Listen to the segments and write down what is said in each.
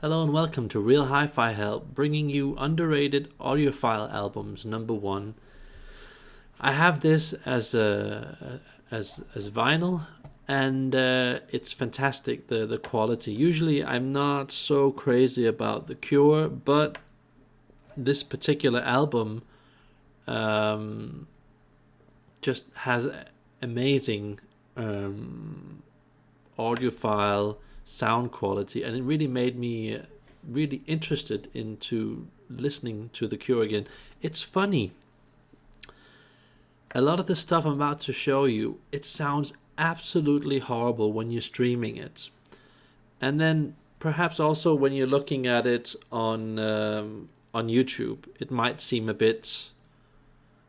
Hello and welcome to Real Hi-Fi Help, bringing you underrated audiophile albums #1. I have this as as vinyl, and it's fantastic. The quality. Usually, I'm not so crazy about The Cure, but this particular album just has amazing audiophile sound quality, and it really made me really interested into listening to The Cure again. It's funny. A lot of the stuff I'm about to show you, it sounds absolutely horrible when you're streaming it. And then perhaps also when you're looking at it on YouTube, it might seem a bit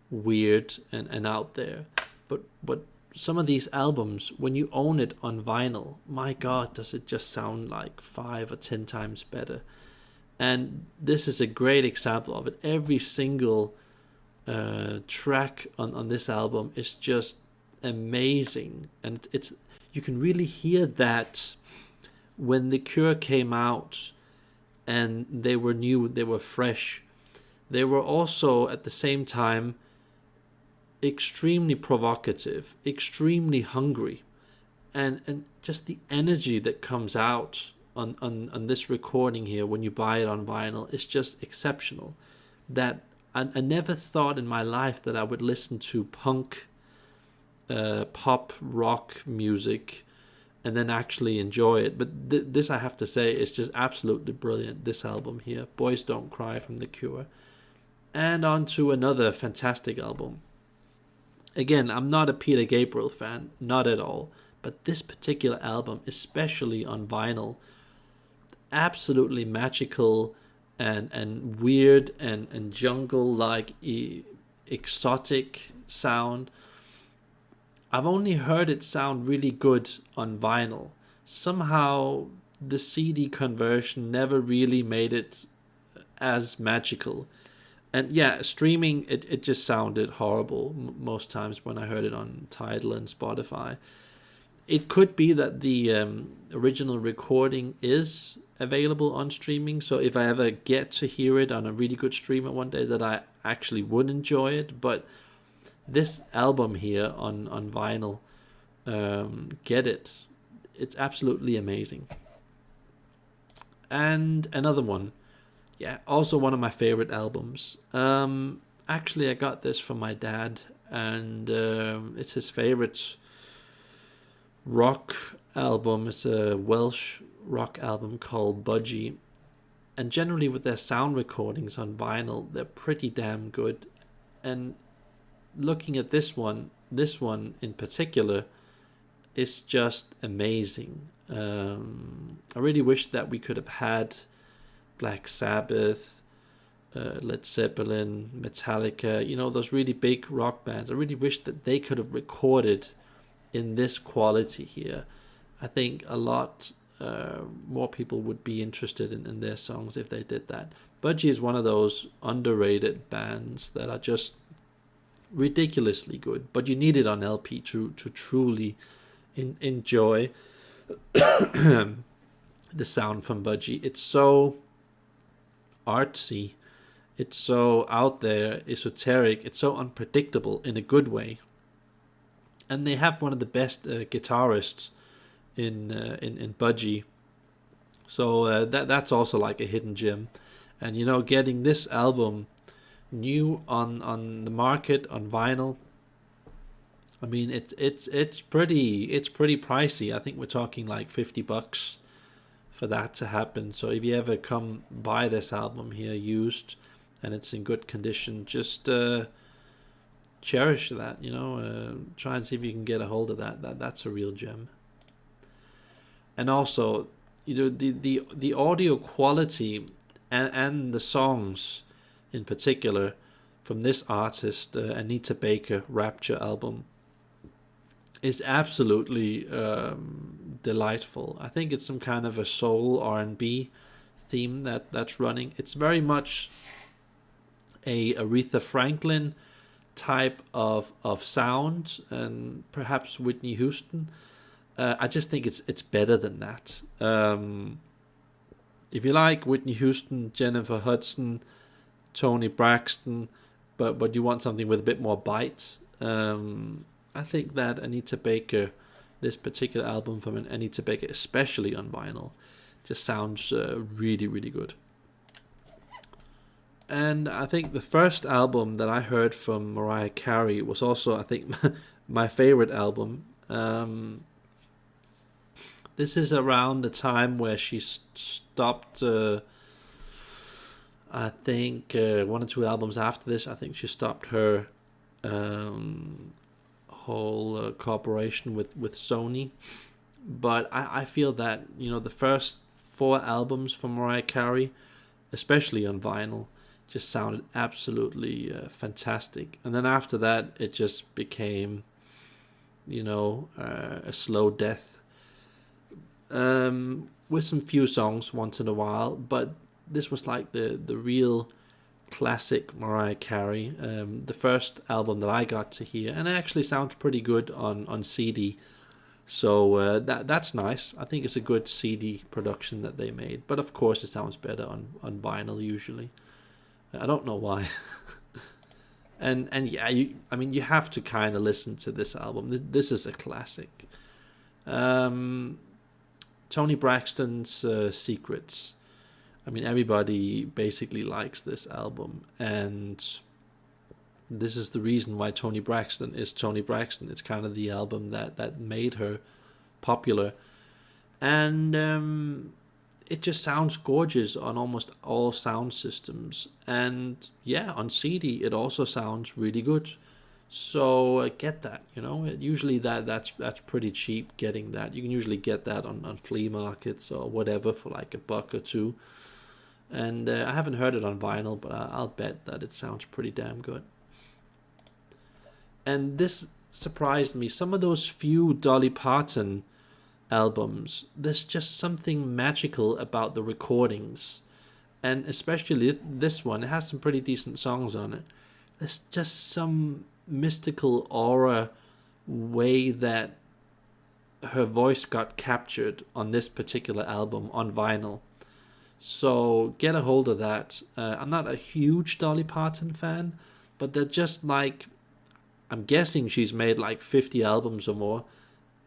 weird and out there. But some of these albums, when you own it on vinyl, my God, does it just sound like 5 or 10 times better. And this is a great example of it. Every single track on this album is just amazing. And it's you can really hear that when The Cure came out and they were new, they were fresh. They were also at the same time extremely provocative, extremely hungry, and just the energy that comes out on this recording here when you buy it on vinyl is just exceptional. That I never thought in my life that I would listen to punk, pop, rock music and then actually enjoy it. But this, I have to say, is just absolutely brilliant, this album here, Boys Don't Cry from The Cure. And on to another fantastic album. Again, I'm not a Peter Gabriel fan, not at all. But this particular album, especially on vinyl, absolutely magical and weird and jungle-like exotic sound. I've only heard it sound really good on vinyl. Somehow the CD conversion never really made it as magical. And yeah, streaming, it just sounded horrible most times when I heard it on Tidal and Spotify. It could be that the original recording is available on streaming, so if I ever get to hear it on a really good streamer one day, that I actually would enjoy it. But this album here on vinyl, get it. It's absolutely amazing. And another one, yeah, also one of my favorite albums. Actually, I got this from my dad, and it's his favorite rock album. It's a Welsh rock album called Budgie. And generally, with their sound recordings on vinyl, they're pretty damn good. And looking at this one in particular, is just amazing. I really wish that we could have had Black Sabbath, Led Zeppelin, Metallica, those really big rock bands. I really wish that they could have recorded in this quality here. I think a lot more people would be interested in their songs if they did that. Budgie is one of those underrated bands that are just ridiculously good, but you need it on LP to truly enjoy the sound from Budgie. It's so artsy, it's so out there, esoteric, it's so unpredictable in a good way. And they have one of the best guitarists in Budgie, so that's also like a hidden gem. And getting this album new on the market on vinyl, I mean it's pretty pricey. I think we're talking like $50 for that to happen. So if you ever come buy this album here used and it's in good condition, just cherish that. Try and see if you can get a hold of that's a real gem. And also, the audio quality and the songs in particular from this artist, Anita Baker, Rapture album, is absolutely delightful. I think it's some kind of a soul R&B theme that's running. It's very much a Aretha Franklin type of sound, and perhaps Whitney Houston. I just think it's better than that. If you like Whitney Houston, Jennifer Hudson, Tony Braxton, but you want something with a bit more bite, I think that Anita Baker, this particular album from Anita Baker, especially on vinyl, just sounds really, really good. And I think the first album that I heard from Mariah Carey was also, I think, my favorite album. This is around the time where she stopped, I think, 1 or 2 albums after this. I think she stopped her whole cooperation with Sony. But I feel that, the first 4 albums from Mariah Carey, especially on vinyl, just sounded absolutely fantastic. And then after that, it just became, a slow death. With some few songs once in a while, but this was like the real classic Mariah Carey. The first album that I got to hear, and it actually sounds pretty good on CD. So that's nice. I think it's a good CD production that they made. But of course, it sounds better on vinyl usually. I don't know why. and yeah, you have to kind of listen to this album. This is a classic. Tony Braxton's Secrets. Everybody basically likes this album, and this is the reason why Tony Braxton is Tony Braxton. It's kind of the album that made her popular, and it just sounds gorgeous on almost all sound systems, and yeah, on CD it also sounds really good. So get that, usually that's pretty cheap getting that. You can usually get that on flea markets or whatever for like $1 or $2. And I haven't heard it on vinyl, but I'll bet that it sounds pretty damn good. And this surprised me. Some of those few Dolly Parton albums, there's just something magical about the recordings. And especially this one, it has some pretty decent songs on it. There's just some mystical aura way that her voice got captured on this particular album on vinyl. So get a hold of that. I'm not a huge Dolly Parton fan, but they're just like, I'm guessing she's made like 50 albums or more.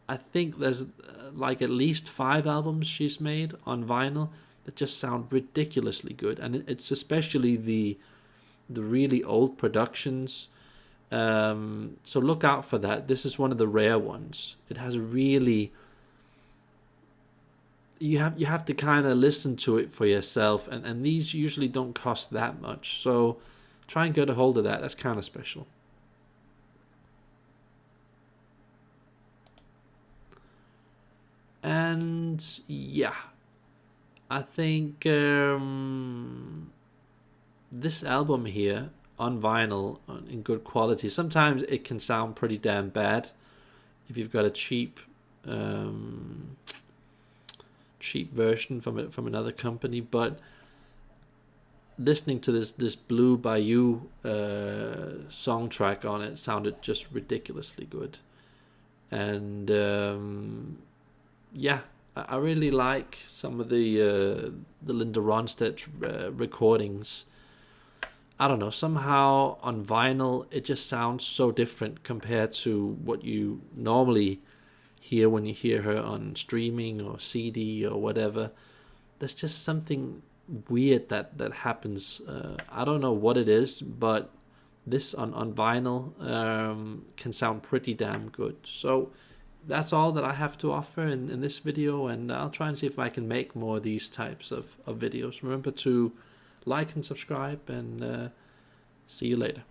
I think there's like at least 5 albums she's made on vinyl that just sound ridiculously good, and it's especially the really old productions. So look out for that. This is one of the rare ones. It has a really, you have to kind of listen to it for yourself, and these usually don't cost that much. So try and get a hold of that. That's kind of special. And yeah, I think this album here on vinyl in good quality, sometimes it can sound pretty damn bad if you've got a cheap version from another company, but listening to this Blue Bayou song track on it sounded just ridiculously good. And yeah, I really like some of the Linda Ronstadt recordings. I don't know, somehow on vinyl it just sounds so different compared to what you normally hear when you hear her on streaming or CD or whatever. There's just something weird that happens. I don't know what it is, but this on vinyl can sound pretty damn good. So that's all that I have to offer in this video, and I'll try and see if I can make more of these types of videos. Remember to like and subscribe, and see you later.